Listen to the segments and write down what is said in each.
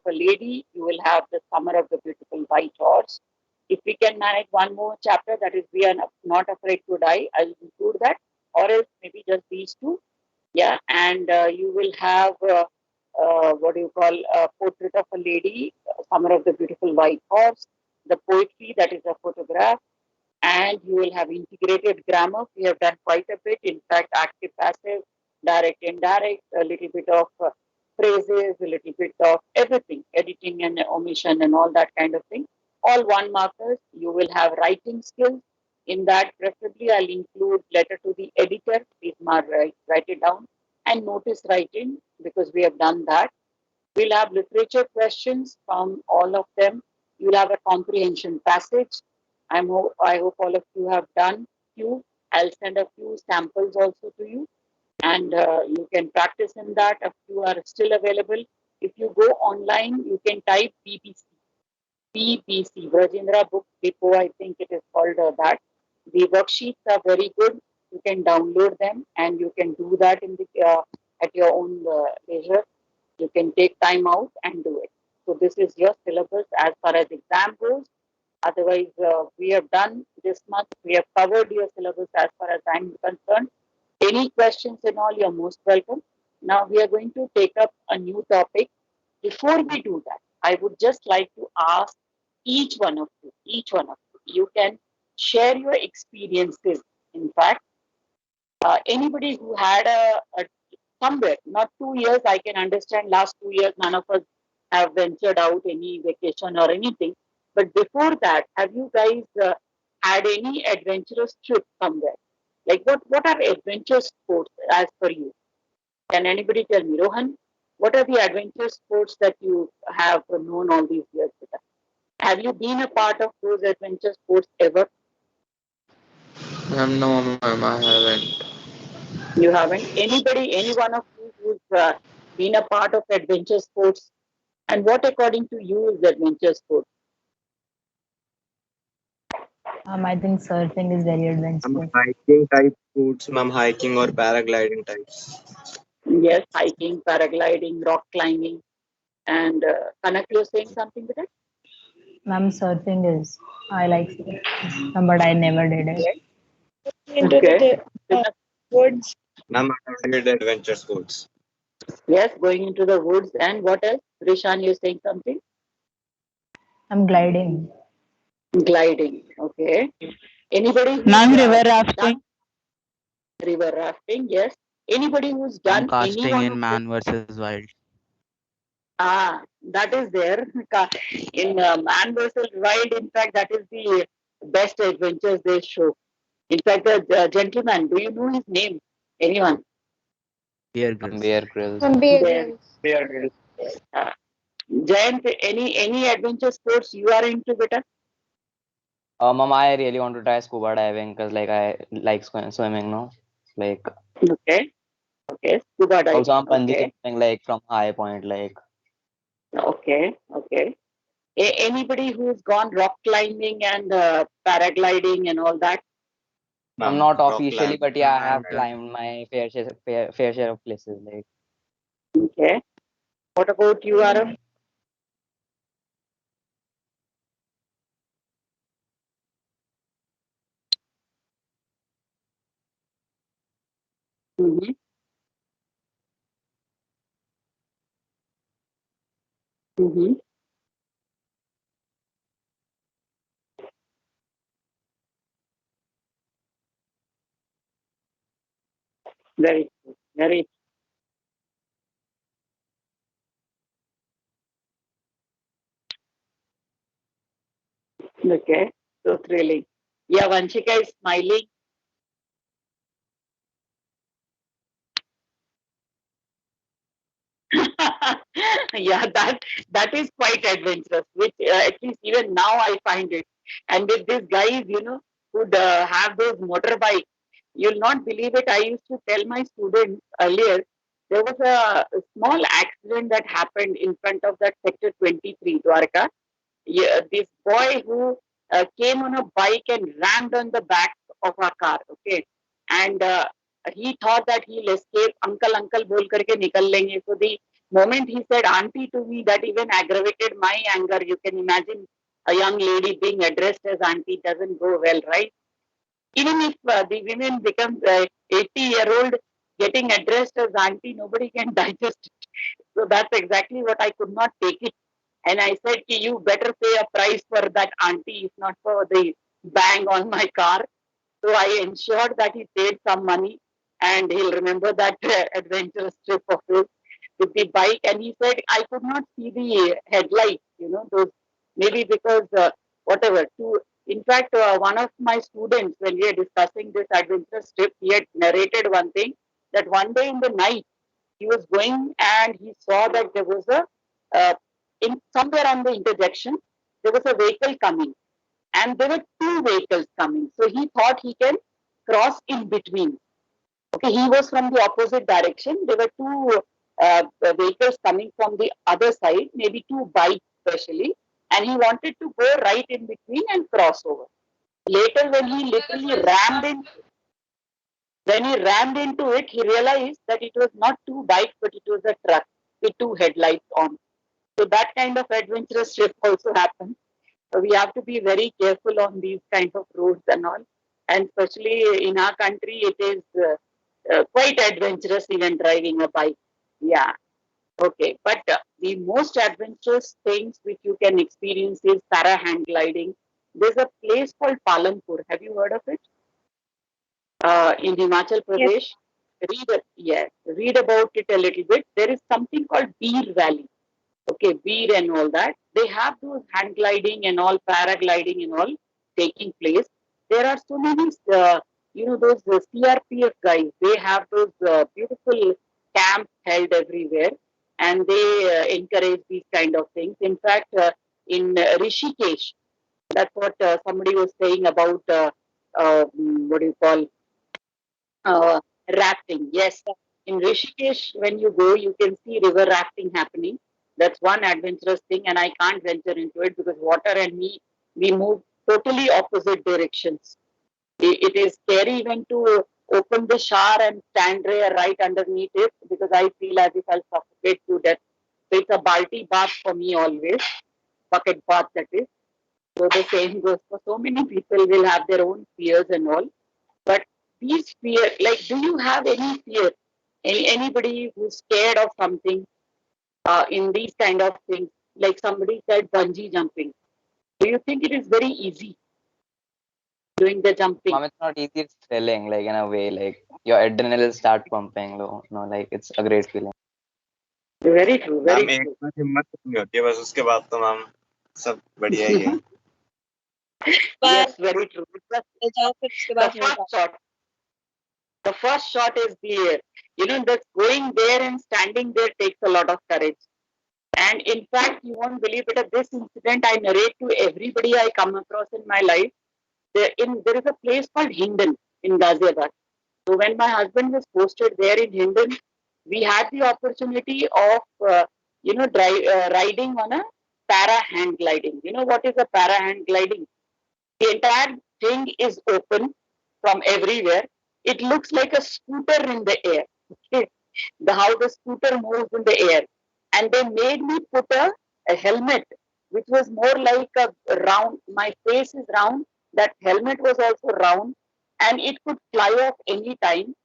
a Lady, you will have The Summer of the Beautiful White Horse. If we can manage one more chapter, that is We Are Not Afraid to Die, I'll include that, or else maybe just these two. Yeah, and you will have what do you call Portrait of a Lady, Summer of the Beautiful White Horse, the poetry, that is a photograph, and you will have integrated grammar. We have done quite a bit, in fact, active, passive, direct, indirect, a little bit of phrases, a little bit of everything, editing and omission and all that kind of thing. All one markers. You will have writing skills. In that, preferably, I'll include letter to the editor. Please write it down, and notice writing, because we have done that. We'll have literature questions from all of them. You'll have a comprehension passage. I hope all of you have done few. I'll send a few samples also to you, and you can practice in that. A few are still available. If you go online, you can type BBC. BBC, Brajendra Book Depot, I think it is called that. The worksheets are very good. You can download them, and you can do that in the at your own leisure. You can take time out and do it. So this is your syllabus as far as exam goes. Otherwise, we have done this much. We have covered your syllabus as far as I'm concerned. Any questions and all, you're most welcome. Now we are going to take up a new topic. Before we do that, I would just like to ask each one of you can share your experiences. In fact, anybody who had a somewhere, not 2 years, I can understand last 2 years, none of us have ventured out any vacation or anything. But before that, have you guys had any adventurous trip somewhere? Like what are adventure sports as per you? Can anybody tell me, Rohan? What are the adventure sports that you have known all these years? Have you been a part of those adventure sports ever? No, ma'am, I haven't. You haven't? Anybody, any one of you who's been a part of adventure sports? And what, according to you, is adventure sport? I think surfing is very adventurous. Hiking type sports, ma'am, hiking or paragliding types. Yes, hiking, paragliding, rock climbing. And Kanak, you're saying something with it? Surfing is, I like surfing, but I never did it. Okay. Into Okay. the woods. Ma'am, I did adventure sports. Yes, going into the woods. And what else? Rishan, you're saying something? I'm gliding. Gliding. Okay. Anybody who's Ma'am, river done rafting. river rafting? Yes. Anybody who's I'm done any casting one in of this? Man versus Wild. That is there. In Man versus Wild, in fact, that is the best adventures they show. In fact, the gentleman, do you know his name? Anyone? Bear Grylls. Bear Grylls. From Bear There. Grylls. Uh, Jayant, any adventure sports you are into, beta? Mom, I really want to try scuba diving because like I like swimming, no? Like Okay. Okay. Scuba also diving. I'm bungee Okay. jumping like from high point, like Okay. Okay. Anybody who's gone rock climbing and paragliding and all that? I'm Ma'am, not rock officially, climbing. but yeah, I have climbed my fair share of places. Like Okay. What about you, Arav? Mm-hmm. Mm-hmm. Very, very okay. So thrilling. Yeah, Vanshika is smiling. Yeah, that is quite adventurous. Which at least even now I find it. And with these guys, who'd have those motorbikes, you'll not believe it. I used to tell my students earlier. There was a small accident that happened in front of that sector 23, Dwarka. Yeah, this boy who came on a bike and rammed on the back of our car. Okay, and he thought that he'll escape. Uncle, uncle, bol karke nikal lenge. So the moment he said auntie to me, that even aggravated my anger. You can imagine a young lady being addressed as auntie doesn't go well, right? Even if the women become 80-year-old getting addressed as auntie, nobody can digest it. So that's exactly what I could not take it. And I said, you better pay a price for that auntie, if not for the bang on my car. So I ensured that he paid some money and he'll remember that adventurous trip of his with the bike. And he said, I could not see the headlights, those maybe because whatever. In fact, one of my students, when we were discussing this adventurous trip, he had narrated one thing that one day in the night he was going and he saw that there was uh, in somewhere on the intersection there was a vehicle coming and there were two vehicles coming. So he thought he can cross in between. Okay, he was from the opposite direction. There were two vehicles coming from the other side, maybe two bikes especially, and he wanted to go right in between and cross over. Later, when he rammed into it, he realized that it was not two bikes, but it was a truck with two headlights on. So that kind of adventurous trip also happens. So we have to be very careful on these kinds of roads and all. And especially in our country, it is quite adventurous even driving a bike. Yeah. Okay. But the most adventurous things which you can experience is para hang gliding. There's a place called Palanpur. Have you heard of it? In Himachal Pradesh. Read about it a little bit. There is something called Beer Valley. Okay, Beer and all that. They have those hang gliding and all, paragliding and all taking place. There are so many, those CRPF guys. They have those beautiful camps held everywhere, and they encourage these kind of things. In fact, in Rishikesh, that's what somebody was saying about what do you call rafting. Yes, in Rishikesh, when you go, you can see river rafting happening. That's one adventurous thing, and I can't venture into it because water and me, we move totally opposite directions. It is scary even to open the shower and stand there right underneath it because I feel as if I'll suffocate to death. So it's a balti bath for me always, bucket bath that is. So the same goes for so many people will have their own fears and all. But these fear, like, do you have any fear? Anybody who's scared of something in these kind of things? Like somebody said, bungee jumping. Do you think it is very easy doing the jumping? It's not easy, it's thrilling, like in a way, like your adrenaline start pumping, like it's a great feeling. Very true, very ma'am एक true. बार हिम्मत नहीं होती है बस उसके बाद तो ma'am सब बढ़िया ही है Yes, very true. Because जाओ फिर उसके the बाद होगा first shot, the first shot is the, that going there and standing there takes a lot of courage. And in fact, you won't believe it, this incident I narrate to everybody I come across in my life. There is a place called Hindon in Ghaziabad. So when my husband was posted there in Hindon, we had the opportunity of, riding on a para hang gliding. You know what is a para hang gliding? The entire thing is open from everywhere. It looks like a scooter in the air. Okay? How the scooter moves in the air. And they made me put a helmet, which was more like a round. My face is round. That helmet was also round. And it could fly off any time.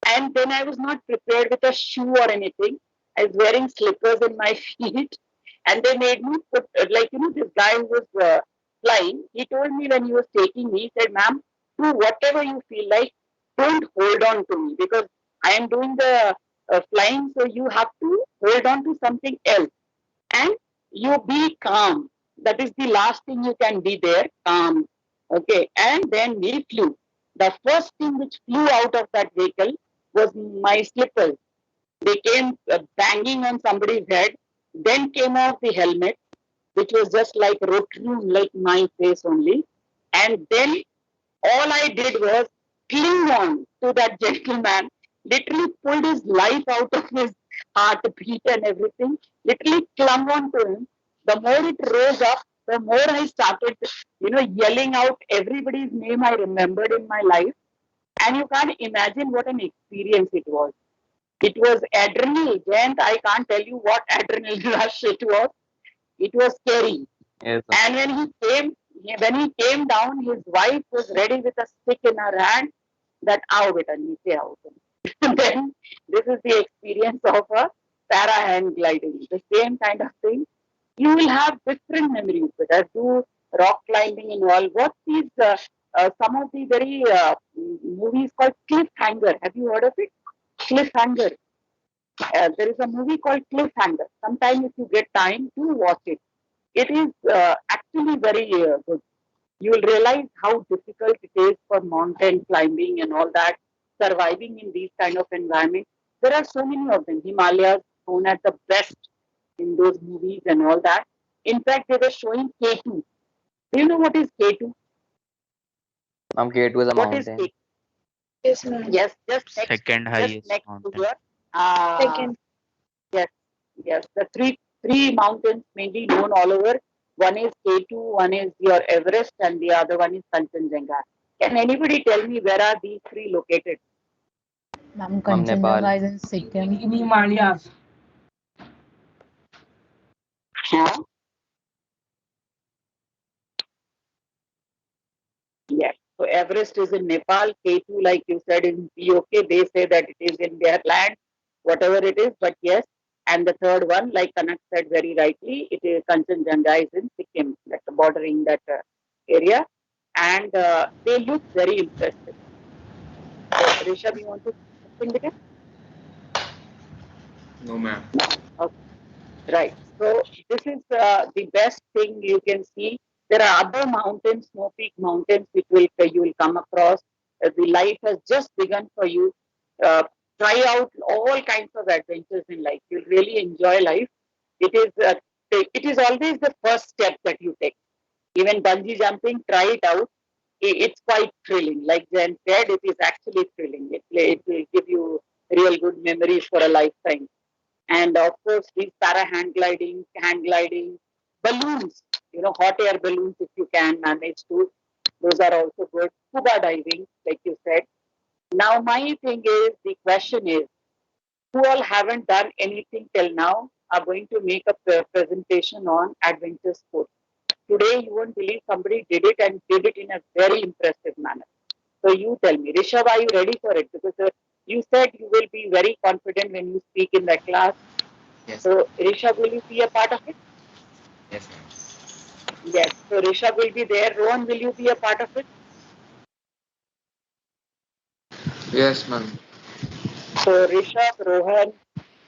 And then I was not prepared with a shoe or anything. I was wearing slippers in my feet. And they made me put, this guy who was flying, he told me when he was taking me, he said, ma'am, do whatever you feel like, don't hold on to me because I am doing the flying, so you have to hold on to something else. And you be calm. That is the last thing you can be there, calm. Okay, and then we flew. The first thing which flew out of that vehicle was my slippers. They came banging on somebody's head. Then came off the helmet, which was just like rotary, like my face only. And then all I did was cling on to that gentleman, literally pulled his life out of his heartbeat and everything, literally clung on to him. The more it rose up, the more I started, yelling out everybody's name I remembered in my life. And you can't imagine what an experience it was. It was adrenaline, Jayant. I can't tell you what adrenaline rush it was. It was scary. Yes, And when he came down, his wife was ready with a stick in her hand. That आओ बेटा नीचे आओ तुम. Then this is the experience of a para hand gliding. The same kind of thing. You will have different memories. But as do rock climbing and all. What is some of the very movies called Cliffhanger? Have you heard of it? Cliffhanger. There is a movie called Cliffhanger. Sometime if you get time to watch it. It is actually very good. You will realize how difficult it is for mountain climbing and all that, surviving in these kind of environments. There are so many of them. Himalayas shown at the best in those movies and all that. In fact, they were showing K2. Do you know what is K2? K2 is a What is mountain. K2? Yes, ma'am. Yes, just next, Second just highest next to mountain. your Second. yes, the three mountains mainly known all over. One is K2, one is your Everest, and the other one is Kanchenjunga. Can anybody tell me where are these three located? Ma'am, Nepal. Kanchenjunga is in Sikkim. In Himalayas. Huh? Yes. So Everest is in Nepal. K2, like you said, is in POK. They say that it is in their land, whatever it is. But yes, and the third one, like Kanak said very rightly, it is Kanchenjunga is in Sikkim, like bordering that area, and they look very impressive. So, Rishabh, you want to say something with it? No, ma'am. Okay. Right. So this is the best thing you can see. There are other mountains, snow peak mountains, which you will come across. The life has just begun for you. Try out all kinds of adventures in life. You'll really enjoy life. It is always the first step that you take. Even bungee jumping, try it out. It's quite thrilling. Like Jen said, it is actually thrilling. It will give you real good memories for a lifetime. And of course, these para hand gliding, balloons, hot air balloons, if you can manage to, those are also good. Scuba diving, like you said. Now, my thing is, the question is, who all haven't done anything till now are going to make a presentation on adventure sports. Today, you won't believe somebody did it and did it in a very impressive manner. So you tell me, Rishabh, are you ready for it? Because you said you will be very confident when you speak in the class. Yes. So Rishabh, will you be a part of it? Yes, ma'am. Yes. So Rishabh will be there. Rohan, will you be a part of it? Yes, ma'am. So Rishabh, Rohan,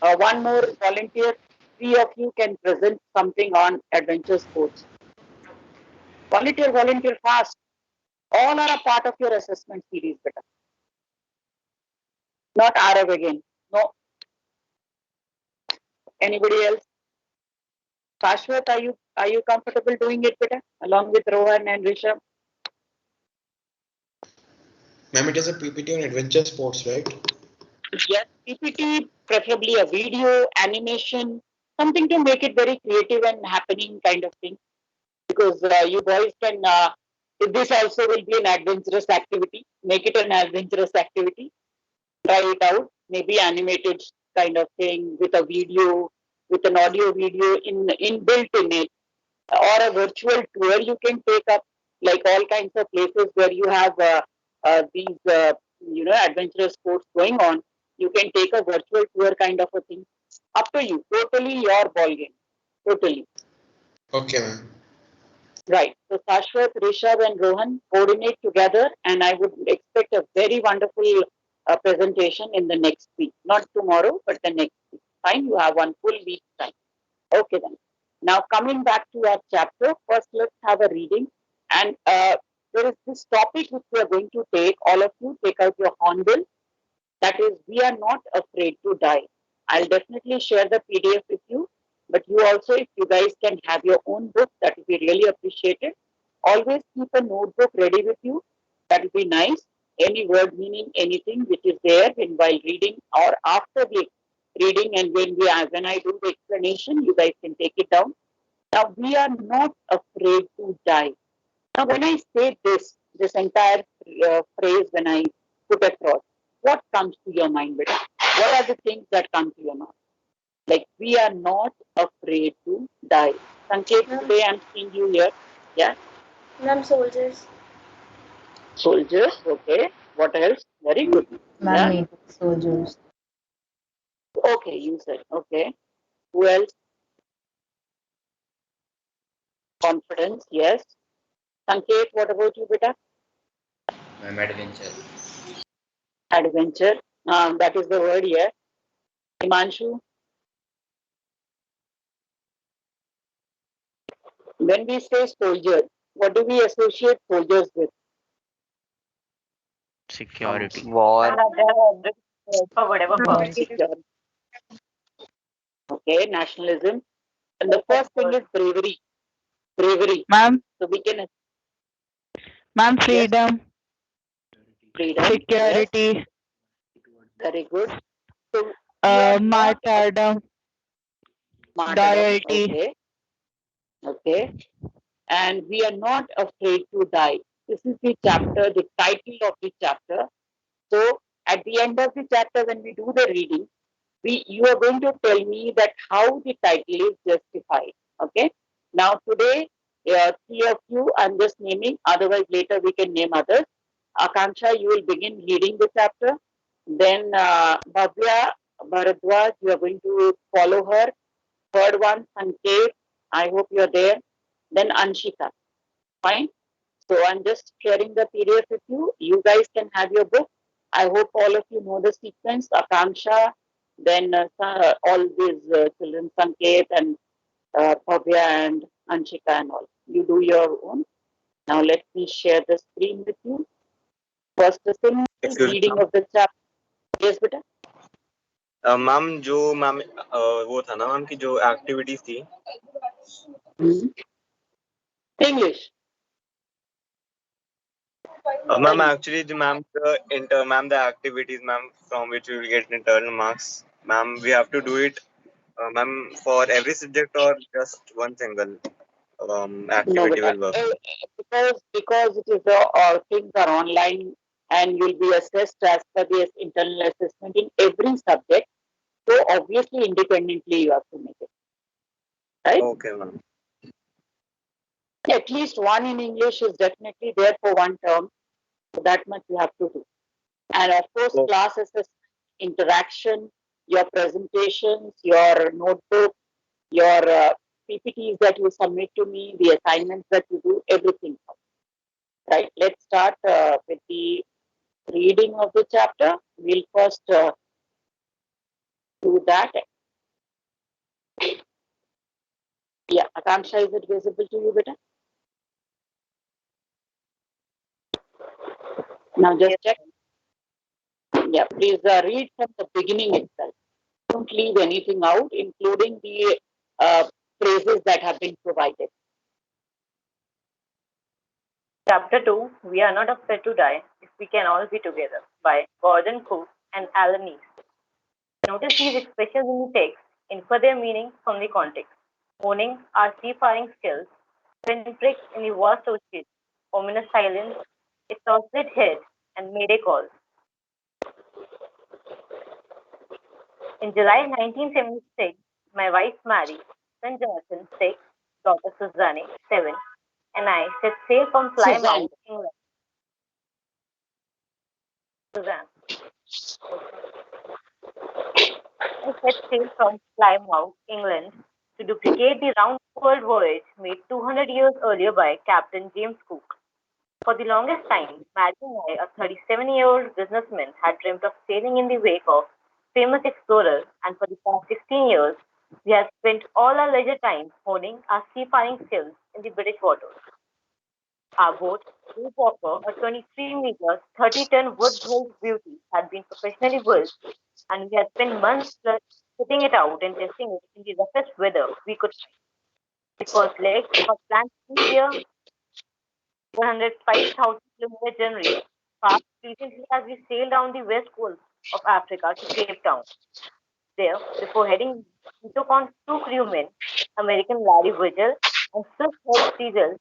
one more volunteer. Three of you can present something on adventure sports. Volunteer fast. All are a part of your assessment series, beta. Not Arab again. No. Anybody else? Shashwat, are you comfortable doing it, beta, along with Rohan and Rishabh? Ma'am, it is a PPT on adventure sports, right? Yes, PPT, preferably a video, animation, something to make it very creative and happening kind of thing. Because you boys can, this also will be an adventurous activity. Make it an adventurous activity. Try it out. Maybe animated kind of thing with a video, with an audio video inbuilt in it, or a virtual tour you can take up, like all kinds of places where you have these adventurous sports going on. You can take a virtual tour kind of a thing. Up to you. Totally your ball game. Totally. Okay, ma'am. Right. So Shashwat, Rishabh, and Rohan coordinate together, and I would expect a very wonderful presentation in the next week. Not tomorrow, but the next week. Fine. You have one full week time. Okay then. Now coming back to our chapter, first let's have a reading. And there is this topic which we are going to take. All of you take out your hornbill. That is, we are not afraid to die. I'll definitely share the PDF with you. But you also, if you guys can have your own book, that will be really appreciated. Always keep a notebook ready with you. That will be nice. Any word meaning anything which is there while reading or after the reading, and when I do the explanation, you guys can take it down. Now, we are not afraid to die. Now, when I say this entire phrase, when I put across, what comes to your mind, beta? What are the things that come to your mind? Like, we are not afraid to die. Sanket, today I'm seeing you here. Yeah. Ma'am, soldiers. Soldiers, okay. What else? Very good. Ma'am, Yeah. meeting soldiers. Okay, you said. Okay. Who else? Confidence, yes. Sanket, what about you, beta? Ma'am, adventure. Adventure. That is the word here. Himanshu, when we say soldier, what do we associate soldiers with? Security. War. For whatever purpose. Security. Okay, nationalism. And the first thing is bravery. Bravery. Ma'am, So we can ma'am, freedom, freedom. Yes, security, very good. So we are not martyrdom, martyrdom. loyalty. Okay. Okay. And we are not afraid to die. This is the chapter, the title of the chapter. So at the end of the chapter, when we do the reading, you are going to tell me that how the title is justified. Okay. Now today, three of you, I'm just naming. Otherwise, later we can name others. Akanksha, you will begin reading the chapter. Then Bhavya Bharadwaj, you are going to follow her. Third one, Sanket. I hope you're there. Then Anshika. Fine. So I'm just sharing the PDF with you. You guys can have your book. I hope all of you know the sequence. Akanksha, then all these children, Sanket and Bhavya and Anshika and all. You do your own. Now let me share the screen with you. First, the simple Excuse me, reading of the chapter. Yes, beta. Ma'am जो ma'am वो था ना ma'am की जो activities थी English. Ma'am actually ma'am the activities ma'am from which we will get internal marks ma'am we have to do it ma'am for every subject or just one single activity No, will work. because it is things are online and you'll be assessed as per the internal assessment in every subject. So obviously, independently, you have to make it. Right? Okay, ma'am. At least one in English is definitely there for one term. So that much you have to do. And of course, Okay. class assessment, interaction, your presentations, your notebook, your PPTs that you submit to me, the assignments that you do, everything. Right? Let's start with the reading of the chapter. We'll first do that. Yeah, Akanksha, is it visible to you, beta? Now just check. Yeah, please read from the beginning itself. Don't leave anything out, including the phrases that have been provided. Chapter 2, We Are Not Afraid to Die If We Can All Be Together by Gordon Cook and Alan East. Notice these expressions in the text, infer their meaning from the context. Owning our seafaring skills, pinprick in the vast ocean, ominous silence, its oscillate head, and mayday calls. In July 1976, my wife Mary, son Jonathan, 6, daughter Suzanne, 7, and I set sail from Plymouth, England. Suzanne. I set sail from Plymouth, England, to duplicate the round-world voyage made 200 years earlier by Captain James Cook. For the longest time, Mary and I, a 37-year-old businessman, had dreamt of sailing in the wake of famous explorers, and for the past 16 years, we have spent all our leisure time honing our seafaring skills in the British waters. Our boat, Blue Popper, a 23-meter, 30-ton wood-hulled beauty, had been professionally built, and we had spent months putting it out and testing it in the roughest weather we could find. The first leg of our planned 3-year, 105,000 kilometer journey passed recently as we sailed down the west coast of Africa to Cape Town. There, before heading, we took on 2 crewmen, American Larry Vigil and Swiss Herb Siegel,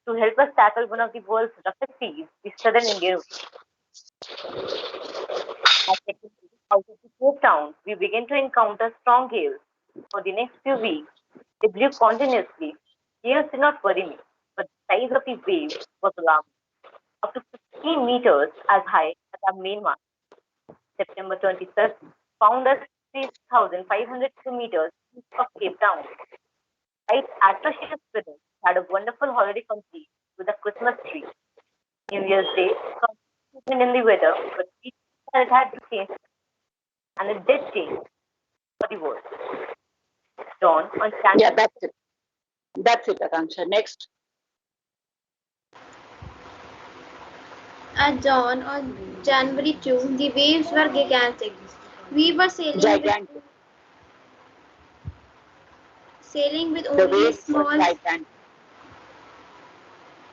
to help us tackle one of the world's roughest seas, the Southern Indian Ocean. Out of the Cape Town, we began to encounter strong gales. For the next few weeks, they blew continuously. Gales did not worry me, but the size of the waves was alarming. Up to 15 meters as high as our main mast. September 25th found us 3,500 kilometers east of Cape Town. Right after she was finished, had a wonderful holiday complete with a Christmas tree. New Year's Day, some improvement in the weather, but we thought it had to change, and it did change for the worse. Dawn on January. Yeah, that's it. That's it, Akanksha. Next. At dawn on January 2, the waves were gigantic. We were Gigantic. sailing with The only a waves were small gigantic.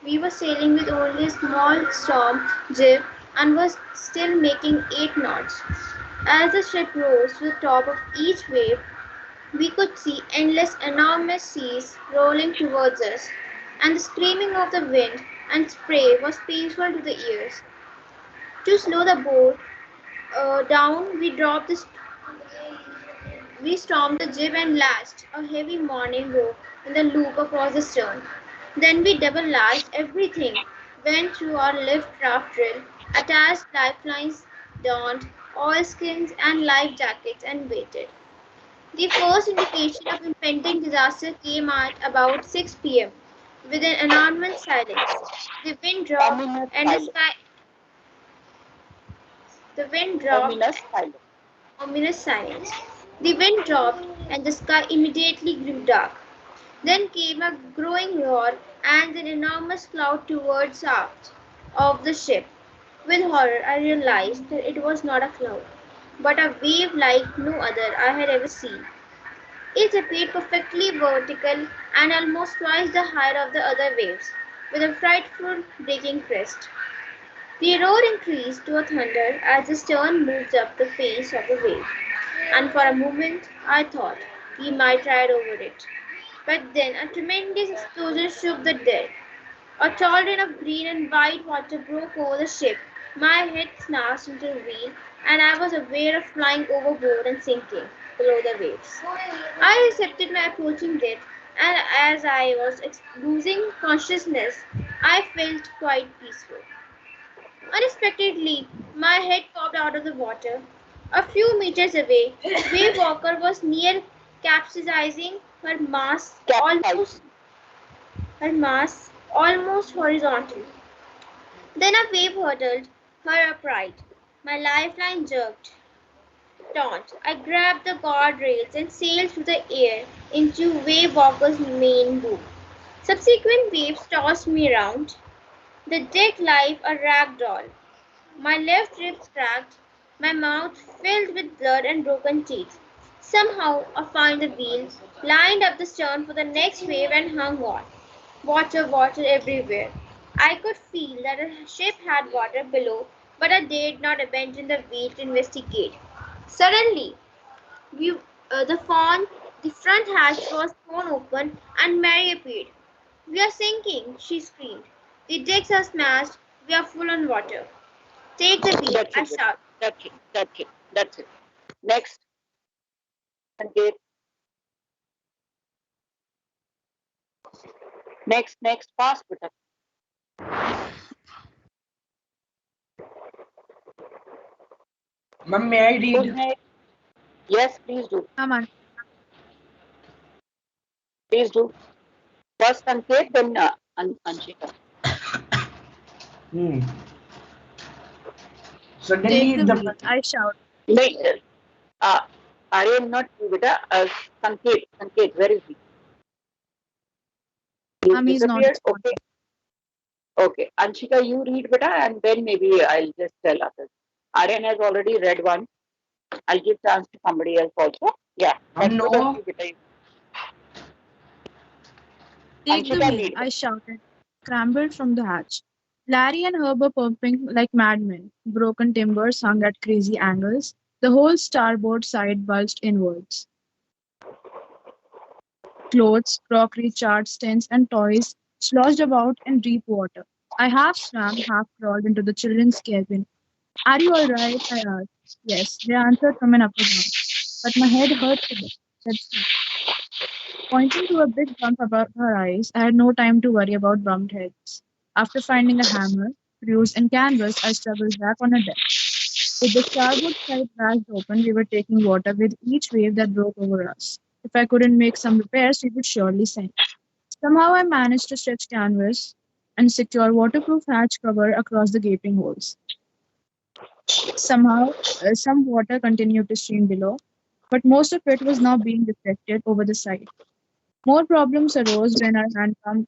we were sailing with only a small storm jib and was still making 8 knots. As the ship rose to the top of each wave, we could see endless enormous seas rolling towards us, and the screaming of the wind and spray was painful to the ears. To slow the boat down, we stormed the jib and lashed a heavy mooring rope in the loop across the stern. Then we double lashed everything, went through our lift raft drill, attached lifelines, donned oilskins and life jackets, and waited. The first indication of impending disaster came at about 6 p.m. with an enormous silence. The wind dropped Ominous and silence. the wind dropped Ominous silence. ominous silence. The wind dropped and the sky immediately grew dark. Then came a growing roar and an enormous cloud towards aft of the ship. With horror, I realized that it was not a cloud, but a wave like no other I had ever seen. It appeared perfectly vertical and almost twice the height of the other waves, with a frightful breaking crest. The roar increased to a thunder as the stern moved up the face of the wave, and for a moment I thought we might ride over it. But then a tremendous explosion shook the deck. A torrent of green and white water broke over the ship. My head smashed into the wheel, and I was aware of flying overboard and sinking below the waves. I accepted my approaching death, and as I was losing consciousness, I felt quite peaceful. Unexpectedly, my head popped out of the water. A few meters away, Wave Walker was near capsizing, her mass almost her mass almost horizontal. Then a wave hurtled her upright. My lifeline jerked taut. I grabbed the guardrails and sailed through the air into Wave Walker's main boom. Subsequent waves tossed me around, the deck like a rag doll. My left rib cracked, my mouth filled with blood and broken teeth. Somehow I found the wheel, lined up the stern for the next wave, and hung on. Water, water everywhere. I could feel that the ship had water below, but I dared not abandon the wheel to investigate. Suddenly, we, the front hatch was thrown open, and Mary appeared. "We are sinking," she screamed. "The decks are smashed. We are full on water." "Take the wheel," That's I it. shouted. That's it. That's it. That's it. Next. Okay. Next. Fast, button. Ma'am, may I Good read? night. Yes, please do. Aman. Please do. First Sanket, then Anshika. Suddenly, Take the the wheel, I shout. नहीं, Aryan not you, beta. Sanket, where is he? He He's not disappeared. responding. Okay. Anshika, you read, beta, and then maybe I'll just tell others. Aryan has already read one. I'll give chance to somebody else also. Yeah. That's good of no. you, beta. Take the Anshika, wheel, read. I shouted, scrambled from the hatch. Larry and Herb were pumping like madmen. Broken timbers hung at crazy angles. The whole starboard side bulged inwards. Clothes, crockery, charts, tents, and toys sloshed about in deep water. I half swam, half crawled into the children's cabin. "Are you all right?" I asked. Yes, they answered from an upper ground. But my head hurt a bit, said Steve. Pointing to a big bump above her eyes, I had no time to worry about bumped heads. After finding a hammer, screws, and canvas, I struggled back on a deck. With the starboard side rashed open, we were taking water with each wave that broke over us. If I couldn't make some repairs, we would surely sink. Somehow I managed to stretch canvas and secure waterproof hatch cover across the gaping holes. Somehow, some water continued to stream below, but most of it was now being deflected over the side. More problems arose when our hand pump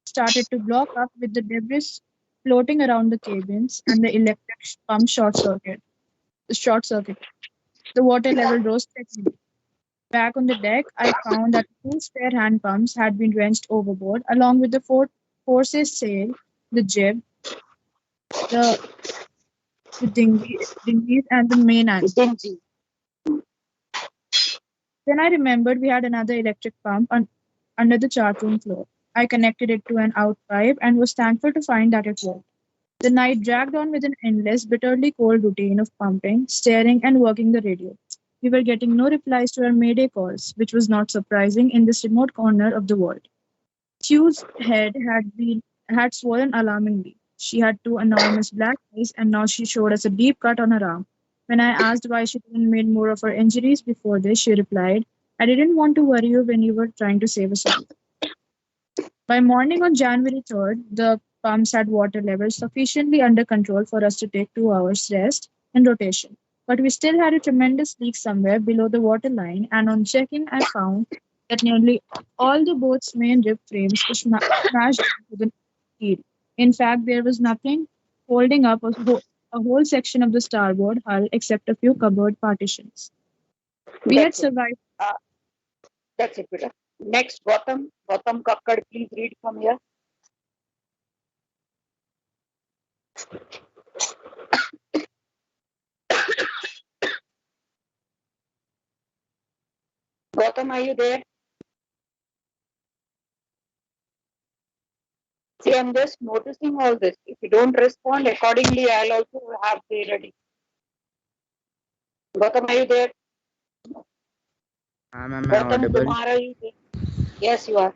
started to block up with the debris floating around the cabins and the electric pump short circuit. The water level rose steadily. Back on the deck, I found that two spare hand pumps had been wrenched overboard, along with the foresail sail, the jib, the, dinghies, and the main anchor. Dingy. Then I remembered we had another electric pump under the chart room floor. I connected it to an out pipe and was thankful to find that it worked. The night dragged on with an endless, bitterly cold routine of pumping, staring, and working the radio. We were getting no replies to our Mayday calls, which was not surprising in this remote corner of the world. Sue's head had swollen alarmingly. She had two enormous black eyes, and now she showed us a deep cut on her arm. When I asked why she didn't made more of her injuries before this, she replied, "I didn't want to worry you when you were trying to save us all." By morning on January 3rd, the pumps had water levels sufficiently under control for us to take 2 hours rest and rotation. But we still had a tremendous leak somewhere below the water line, and on checking, I found that nearly all the boat's main rib frames were smashed into the keel. In fact, there was nothing holding up a whole section of the starboard hull except a few cupboard partitions. We had That's it. survived. That's it, Peter. Next, Gautam Kakkad, please read from here. Gautam, are you there? See, I'm just noticing all this. If you don't respond accordingly, I'll also have the ready. Gautam, are you there? Ma'am, am I Gautam audible? Kumar, are you there? Yes, you are.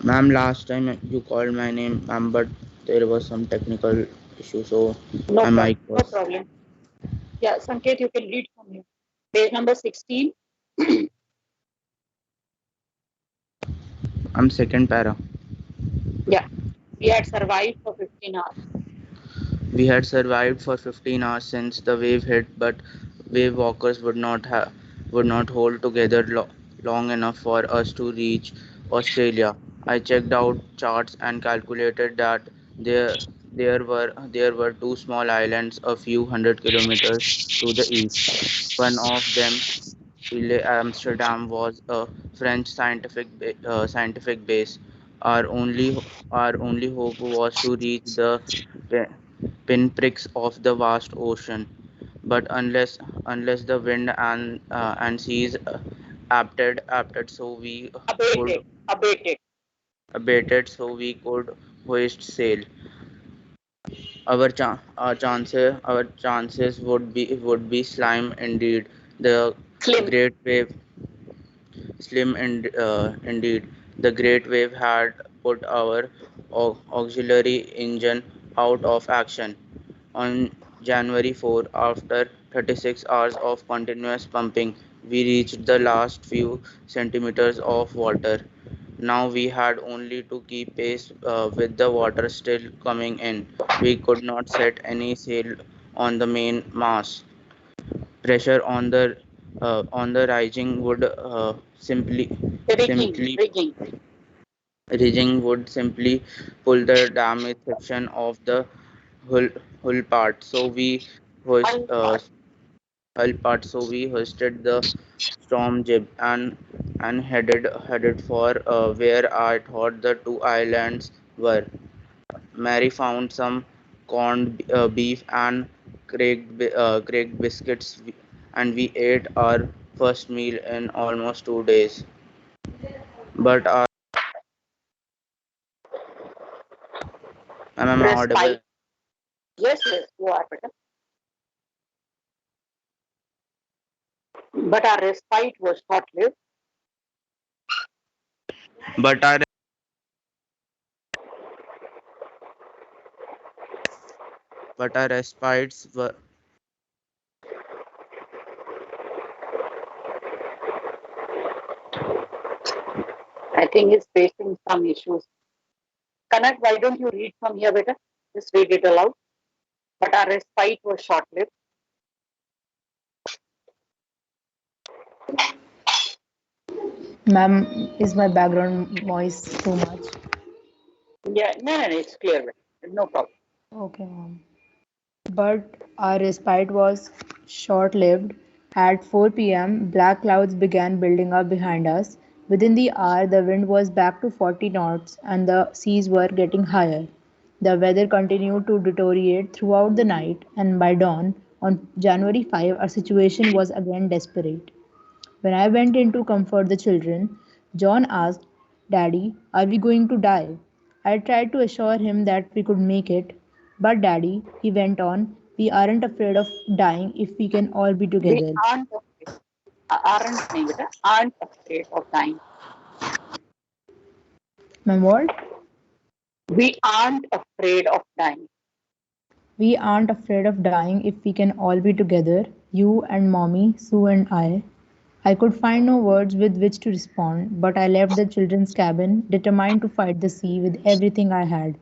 Ma'am, last time you called my name, ma'am, but there was some technical issue, so my mic No was. problem. Yeah, Sanket, you can read from here. Page number 16. I'm second para. Yeah, we had survived for 15 hours. We had survived for 15 hours since the wave hit, but wave walkers would not hold together long enough for us to reach Australia. I checked out charts and calculated that there there were two small islands a few hundred kilometers to the east. One of them, Ile Amsterdam, was a French scientific base. Our only hope was to reach the pinpricks of the vast ocean. But unless the wind and seas abated, so we could Abated. abated, so we could hoist sail. Our chances would be slim indeed. The Slim. great wave indeed. The great wave had put our auxiliary engine out of action. On January 4, after 36 hours of continuous pumping, we reached the last few centimeters of water. Now we had only to keep pace with the water still coming in. We could not set any sail on the main mast. Pressure on the rigging simply simply pull the damaged section of the hull, hull part. Hoist, uh, so we hoisted the storm jib and headed for where I thought the two islands were. Mary found some corned beef and cracked biscuits, and we ate our first meal in almost 2 days. But am I audible? Respite. Yes, you are, Peter. But our respite was short-lived. But our respites were I think he's facing some issues. Kanak, why don't you read from here, better? Just read it aloud. But our respite was short-lived. Ma'am, is my background noise too much? Yeah, no, it's clear. No problem. Okay, ma'am. But our respite was short lived. At 4 p.m., black clouds began building up behind us. Within the hour, the wind was back to 40 knots and the seas were getting higher. The weather continued to deteriorate throughout the night, and by dawn, on January 5, our situation was again desperate. When I went in to comfort the children, John asked, "Daddy, are we going to die?" I tried to assure him that we could make it. "But, Daddy," he went on, "we aren't afraid of dying if we can all be We together." aren't afraid of dying. Ma'am, what? We aren't afraid of dying. We aren't afraid of dying if we can all be together, you and Mommy, Sue and I. I could find no words with which to respond, but I left the children's cabin, determined to fight the sea with everything I had.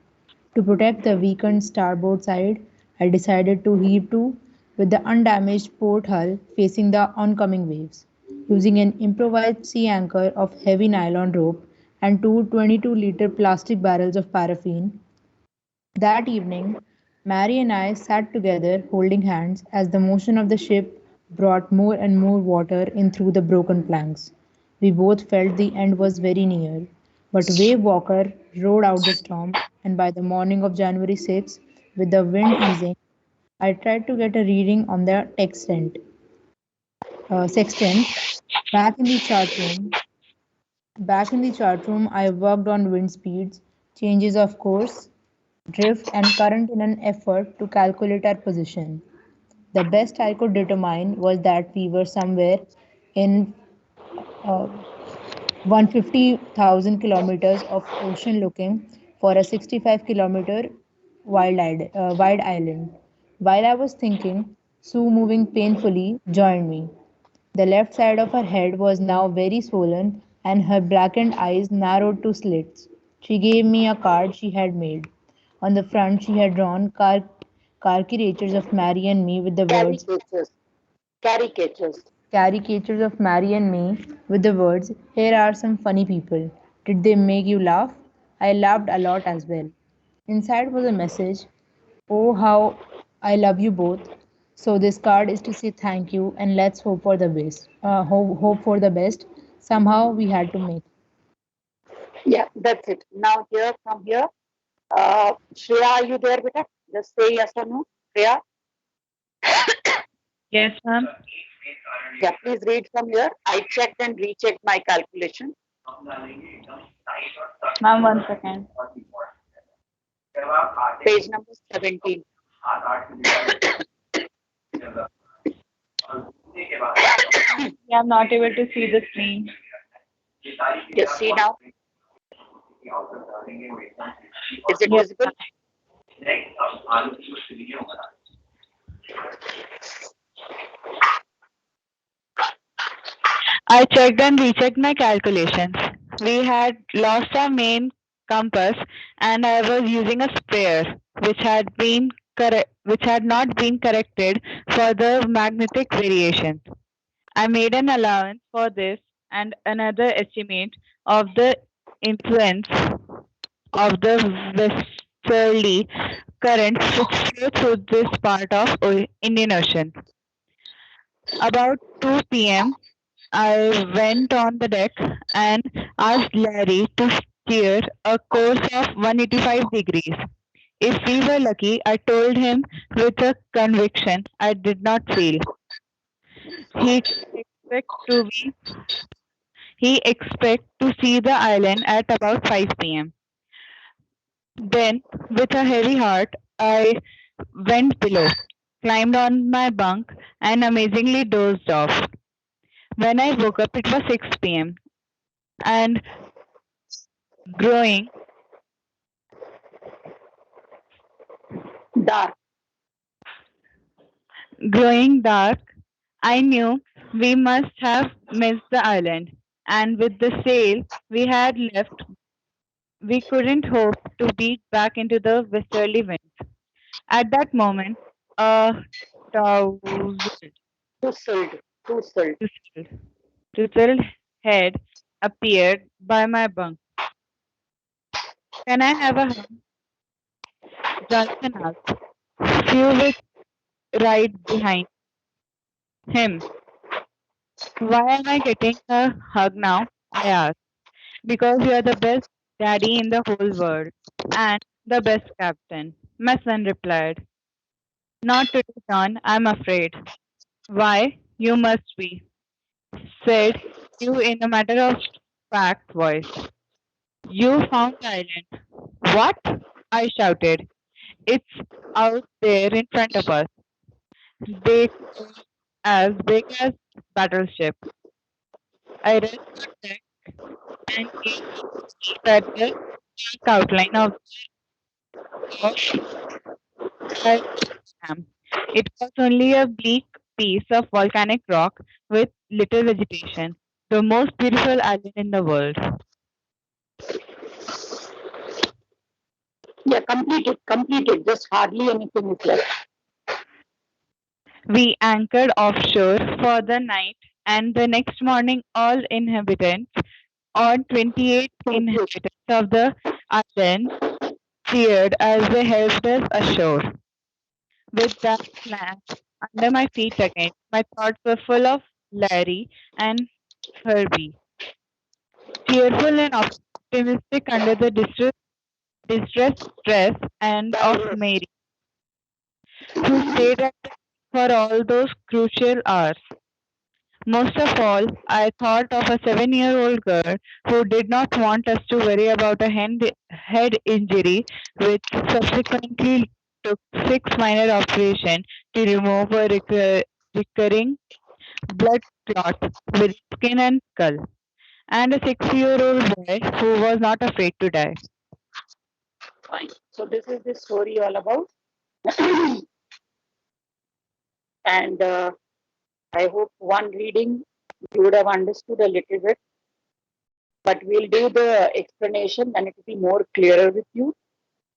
To protect the weakened starboard side, I decided to heave to with the undamaged port hull facing the oncoming waves. Using an improvised sea anchor of heavy nylon rope and two 22-liter plastic barrels of paraffin, that evening, Mary and I sat together holding hands as the motion of the ship brought more and more water in through the broken planks. We both felt the end was very near. But Wave Walker rode out the storm, and by the morning of January 6th, with the wind easing, I tried to get a reading on the sextant. Back in the chart room, Back in the chart room, I worked on wind speeds, changes of course, drift, and current in an effort to calculate our position. The best I could determine was that we were somewhere in 150,000 kilometers of ocean looking for a 65-kilometer wide island. While I was thinking, Sue, moving painfully, joined me. The left side of her head was now very swollen, and her blackened eyes narrowed to slits. She gave me a card she had made. On the front, she had drawn caricatures of Mary and me with the words Caricatures. caricatures of Mary and me with the words, "Here are some funny people. Did they make you laugh?" I laughed a lot as well. Inside was a message, "Oh, how I love you both." So this card is to say thank you and let's hope for the best. Hope for the best. Somehow we had to make. Yeah, that's it. Now here from here, Shreya, are you there, beta? Just say yes or no. Shreya? Yes, ma'am. Yeah, please read from here. I checked and rechecked my calculation. Ma'am, 1 second. Page number 17. Yeah, I'm not able to see the screen. Just see now. Is it visible? I checked and rechecked my calculations. We had lost our main compass, and I was using a spare, which had not been corrected for the magnetic variation. I made an allowance for this and another estimate of the influence of the westerly currents which flow through this part of Indian Ocean. About 2 p.m., I went on the deck and asked Larry to steer a course of 185 degrees. If we were lucky, I told him with a conviction I did not feel. He expect to see the island at about 5 p.m. Then, with a heavy heart, I went below, climbed on my bunk, and amazingly dozed off. When I woke up, it was 6 p.m. and growing Dark. growing dark. I knew we must have missed the island, and with the sail we had left, we couldn't hope to beat back into the westerly winds. At that moment, a tousled, Touzled. Touzled. tousled head appeared by my bunk. Can I have a hug? Johnson asked. Few was right behind him. Why am I getting a hug now? I asked. Because you are the best daddy in the whole world and the best captain. My son replied. Not today, John, I'm afraid. Why? You must be, said you in a matter of fact voice. You found the island. What? I shouted. It's out there in front of us. Big as big as battleship. I rushed on deck and gazed at the dark outline of the dam. It was only a bleak piece of volcanic rock with little vegetation. The most beautiful island in the world. Yeah, complete it. Complete it. Just hardly anything is left. We anchored offshore for the night, and the next morning, all inhabitants, or 28 inhabitants of the island, cheered as they helped us ashore. With that plan under my feet again, my thoughts were full of Larry and Herbie. Cheerful and optimistic under the distress, stress, and of Mary, who stayed at the for all those crucial hours. Most of all, I thought of a 7-year-old girl who did not want us to worry about a head injury, which subsequently took 6 minor operations to remove a recurring blood clot with skin and skull, and a 6-year-old boy who was not afraid to die. Fine. So this is the story all about. And I hope one reading you would have understood a little bit. But we'll do the explanation and it will be more clearer with you.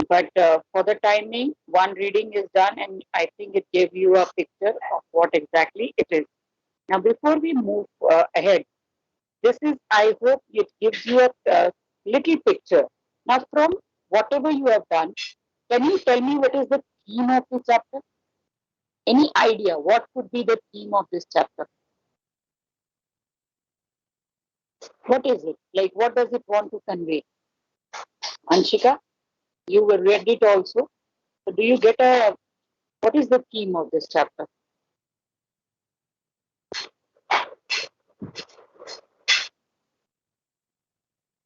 But for the timing, one reading is done, and I think it gave you a picture of what exactly it is. Now, before we move ahead, this is, I hope it gives you a little picture. Now, from whatever you have done, can you tell me what is the theme of this chapter? Any idea what could be the theme of this chapter? What is it? Like, what does it want to convey? Anshika, you were read it also. So do you get what is the theme of this chapter?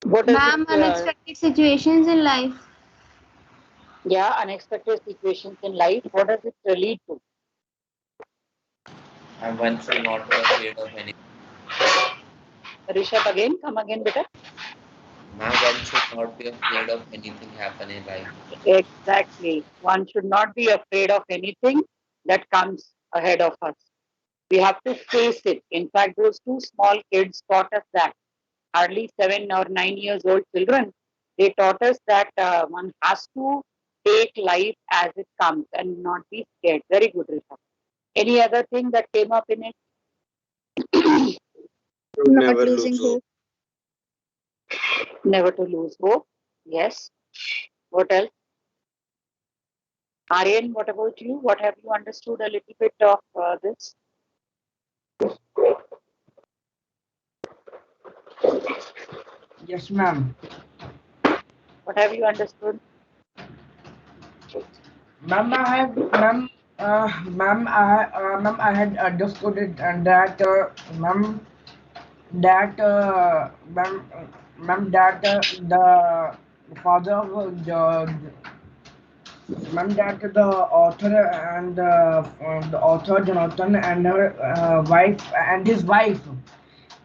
What does Ma'am, it, unexpected situations in life. yeah, unexpected situations in life. What does it lead to? And one should not be afraid of anything. Rishabh, again, come again, beta. Ma'am, one should not be afraid of anything happen in life. Exactly. One should not be afraid of anything that comes ahead of us. We have to face it. In fact, those two small kids taught us that. Hardly 7 or 9 years old children, they taught us that one has to take life as it comes and not be scared. Very good, Rishabh. Any other thing that came up in it? Not Never losing lose hope. Never to lose hope. Yes. What else? Aryan, what about you? What have you understood a little bit of this? Yes, ma'am. What have you understood? Ma'am, I have, ma'am, I had understood it and that, ma'am, that, ma'am, that the father of ma'am, that the author and the author Jonathan and her wife and his wife,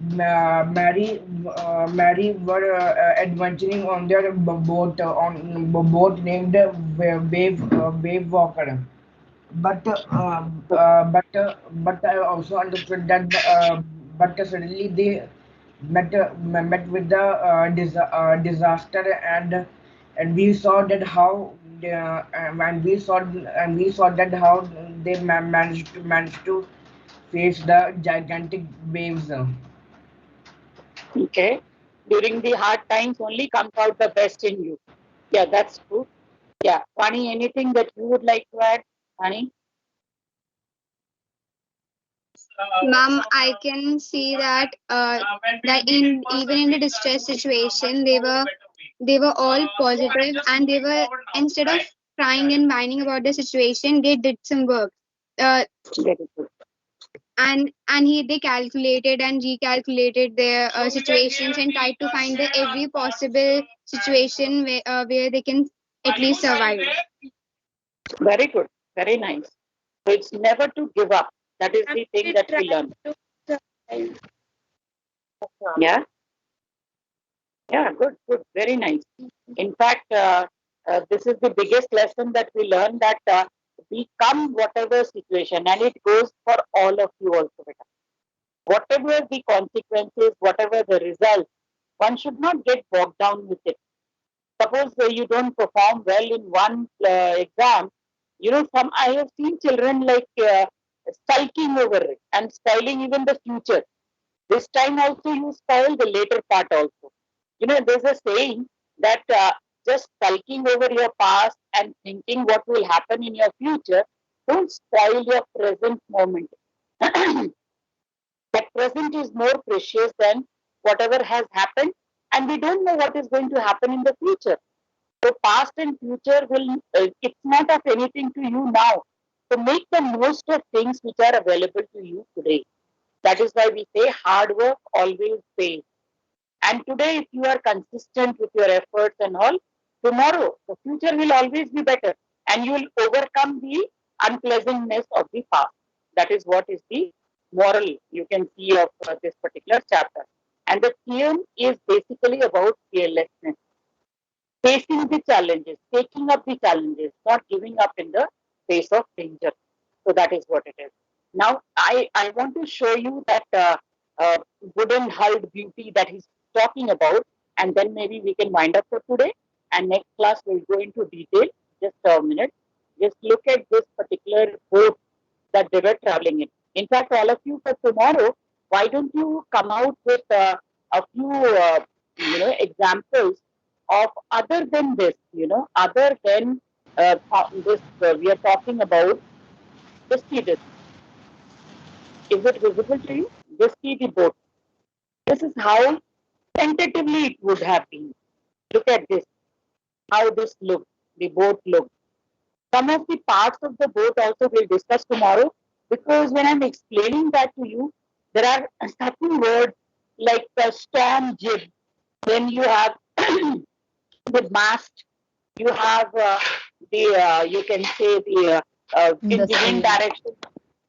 Mary were adventuring on their boat named Wave Walker. But I also understood that but suddenly they met with the disaster, and we saw that how and we saw that how they managed to face the gigantic waves. Okay. During the hard times, only comes out the best in you. Yeah, that's true. Yeah. Vani, anything that you would like to add? Vani? Ma'am, I can see that in even in the distress situation, they were all positive, and they were, instead of crying and whining about the situation, they did some work. Uh, Very good. and they calculated and recalculated their situations and tried to find the every possible situation where they can at least survive. Very good. Very nice. So it's never to give up. That is the thing that we learn. Yeah. Yeah. Good. Good. Very nice. In fact, this is the biggest lesson that we learn, that become whatever situation, and it goes for all of you also. Beta. Whatever the consequences, whatever the results, one should not get bogged down with it. Suppose you don't perform well in one exam, some I have seen children like sulking over it and spoiling even the future. This time also you spoil the later part also. There's a saying that just sulking over your past and thinking what will happen in your future don't spoil your present moment. That present is more precious than whatever has happened, and we don't know what is going to happen in the future. So past and future it's not of anything to you now. So make the most of things which are available to you today. That is why we say hard work always pays. And today, if you are consistent with your efforts and all, tomorrow the future will always be better, and you will overcome the unpleasantness of the past. That is what is the moral you can see of this particular chapter. And the theme is basically about fearlessness, facing the challenges, taking up the challenges, not giving up in the face of danger. So that is what it is. Now, I want to show you that wooden hulled beauty that he's talking about, and then maybe we can wind up for today. And next class we'll go into detail. Just a minute. Just look at this particular boat that they were traveling in. In fact, all of you for tomorrow, why don't you come out with a few examples of other than this, other than this we are talking about. Just see this. Is it visible to you? Just see the boat. This is how tentatively it would have been. Look at this, how this looked, the boat looked. Some of the parts of the boat also we'll discuss tomorrow, because when I'm explaining that to you, there are certain words like the storm jib, then you have the mast, you have you can say the in the wind direction.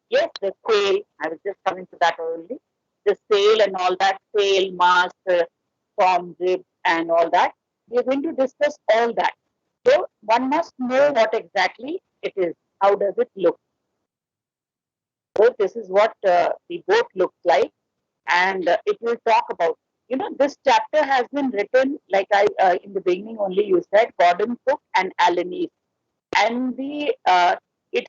Yes, the sail. I was just coming to that only. The sail and all that, sail, mast, storm jib, and all that. We are going to discuss all that. So one must know what exactly it is. How does it look? So this is what the boat looks like, and it will talk about. This chapter has been written, like I in the beginning only you said, Gordon Cook and Alan East, and it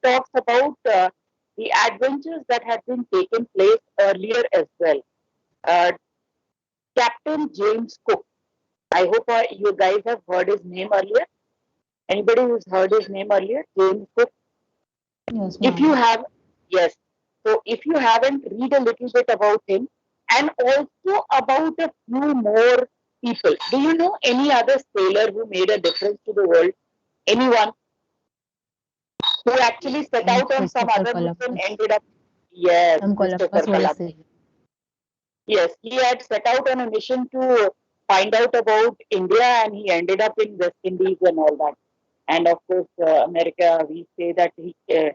talks about the adventures that had been taken place earlier as well. Uh, Captain James Cook. I hope you guys have heard his name earlier. Anybody who's heard his name earlier? James Cook. Yes, If ma'am. you have, yes. So if you haven't, read a little bit about him, and also about a few more people. Do you know any other sailor who made a difference to the world? Anyone who actually set out on some Christopher other mission, Columbus. ended up? Yes, Columbus Christopher was a Columbus. sailor. Yes, he had set out on a mission to find out about India, and he ended up in West Indies and all that. And of course, America, we say that they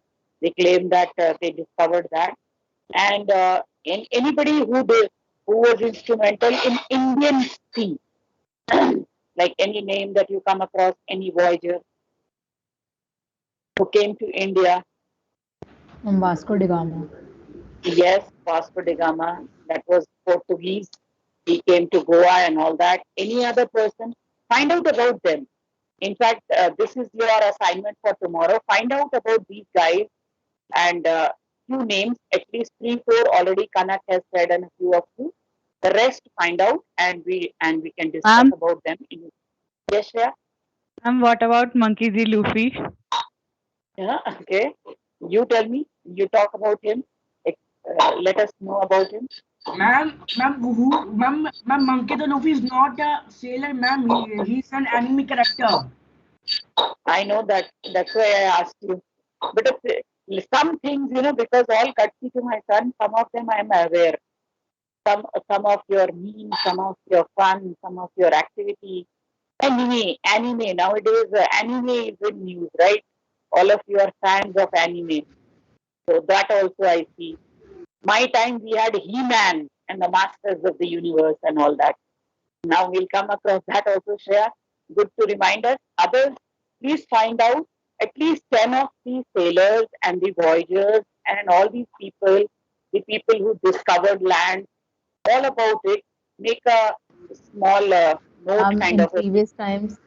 claim that they discovered that. And anybody who was instrumental in Indian sea, like any name that you come across, any voyager who came to India. Vasco da Gama. Yes, Vasco da Gama. That was Portuguese. He came to Goa and all that. Any other person, find out about them. In fact, this is your assignment for tomorrow. Find out about these guys and few names, at least 3-4 already Kanak has said, and a few of you. The rest find out and we can discuss about them. Yes, Shreya? And what about Monkey D. Luffy? Yeah, okay. You tell me. You talk about him. Let us know about him. Ma'am, Monkey D. Luffy is not a sailor, ma'am. He's an anime character. I know that. That's why I asked you. But some things, because all courtesy to my son, some of them I am aware. Some of your memes, some of your fun, some of your activity. Anime. Nowadays, anime is in news, right? All of you are fans of anime. So that also I see. My time we had He-Man and the Masters of the Universe and all that. Now we'll come across that also, Shreya. Good to remind us. Others, please find out at least 10 of these sailors and the voyagers and all these people, the people who discovered land, all about it. Make a small note kind In of a previous times,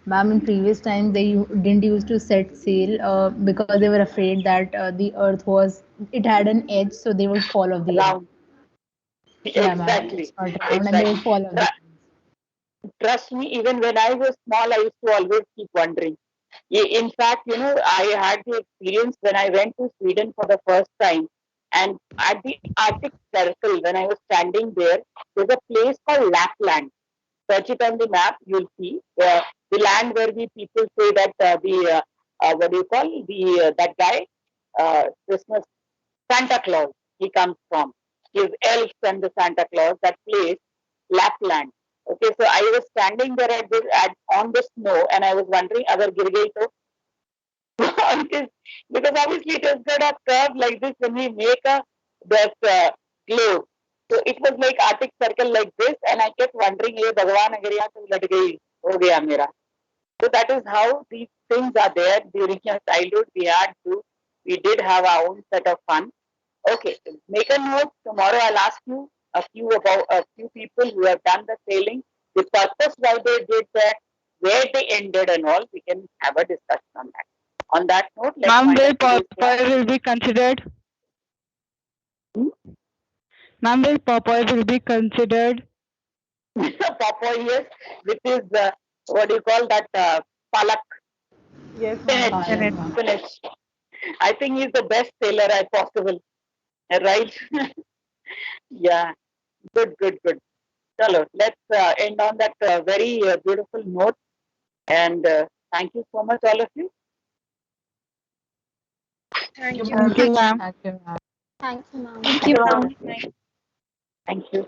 ma'am, in previous times didn't used to set sail because they were afraid that the earth it had an edge, so they would fall off the edge. round. Yeah, ma'am, Exactly. it's not round and they would fall off the edge. Trust me, even when I was small, I used to always keep wondering. In fact, I had the experience when I went to Sweden for the first time. And at the Arctic Circle, when I was standing there, there's a place called Lapland. Search it on the map, you'll see the land where the people say that what do you call that guy, Christmas Santa Claus, he comes from. His elves and the Santa Claus, that place, Lapland. Okay, so I was standing there on the snow and I was wondering, agar gir gayi to? because obviously it has got a curve like this when we make that globe. So it was like Arctic Circle like this, and I kept wondering, "Hey, Bhagwan, agar yahan to lat gayi, ho gaya mera." So that is how these things are there during your childhood. We did have our own set of fun. Okay, make a note. Tomorrow I'll ask you a few people who have done the sailing, the purpose why they did that, where they ended, and all. We can have a discussion on that. On that note, let's Ma'am, find will out today's Popeye will be considered? Ma'am, will Popeye will be considered? Popeye, yes, which is what do you call that? Palak. Yes, Finish. I think he's the best sailor I possible. Right? Yeah. Good. Chalo, let's end on that very beautiful note. And thank you so much, all of you. Thank you. Thank you, ma'am. Thank you, ma'am. Thank you, ma'am. Thank you. Thank you.